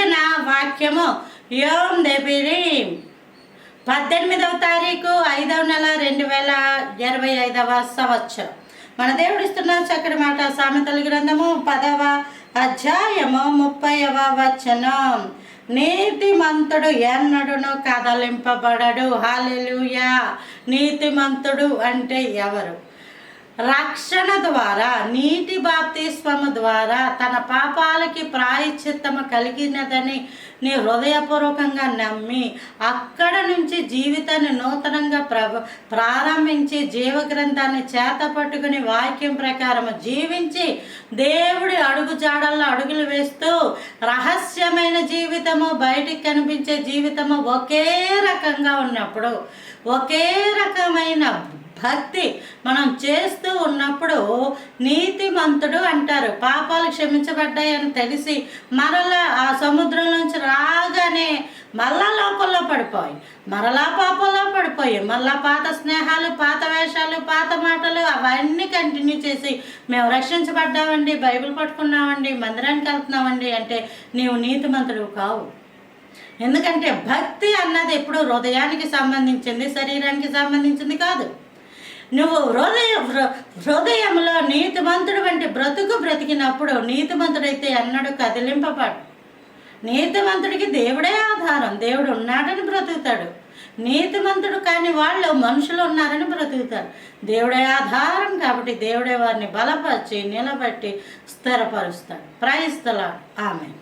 అనుదిన వాక్యము యోం దెబిరీం 18వ తారీఖు 5వ నెల 2025వ సంవత్సరం. మన దేవుడు ఇస్తున్న చక్కటి మాట సామెతల గ్రంథము 10వ అధ్యాయము 30వ వచనం. నీతిమంతుడు ఎన్నడును కదలింపబడడు. హల్లెలూయా. నీతిమంతుడు అంటే ఎవరు? రక్షణ ద్వారా, నీటి బాప్తిస్మము ద్వారా తన పాపాలకి ప్రాయశ్చిత్తము కలిగినదని నీ హృదయపూర్వకంగా నమ్మి అక్కడ నుంచి జీవితాన్ని నూతనంగా ప్రారంభించి జీవగ్రంథాన్ని చేత పట్టుకుని వాక్యం ప్రకారం జీవించి దేవుడి అడుగు జాడల్లో అడుగులు వేస్తూ రహస్యమైన జీవితము, బయటికి కనిపించే జీవితము ఒకే రకంగా ఉన్నప్పుడు, ఒకే రకమైన భక్తి మనం చేస్తూ ఉన్నప్పుడు నీతిమంతుడు అంటారు. పాపాలు క్షమించబడ్డాయని తెలిసి మరలా ఆ సముద్రంలోంచి రాగానే మళ్ళా లోపల్లో పడిపోయి, మరలా పాపంలో పడిపోయి, మళ్ళా పాత స్నేహాలు, పాత వేషాలు, పాత మాటలు అవన్నీ కంటిన్యూ చేసి మేము రక్షించబడ్డామండి, బైబిల్ పట్టుకున్నామండి, మందిరానికి వెళ్తున్నామండి అంటే నీవు నీతిమంతుడు కావు. ఎందుకంటే భక్తి అన్నది ఎప్పుడు హృదయానికి సంబంధించింది, శరీరానికి సంబంధించింది కాదు. నువ్వు హృదయంలో నీతిమంతుడు వంటి బ్రతుకు బ్రతికినప్పుడు నీతిమంతుడైతే ఎన్నడూ కదిలింపబడు. నీతిమంతుడికి దేవుడే ఆధారం. దేవుడు ఉన్నాడని బ్రతుకుతాడు. నీతిమంతుడు కాని వాళ్ళు మనుషులు ఉన్నారని బ్రతుకుతారు. దేవుడే ఆధారం కాబట్టి దేవుడే వారిని బలపరిచి నిలబెట్టి స్థిరపరుస్తాడు. Praise the Lord. ఆమేన్.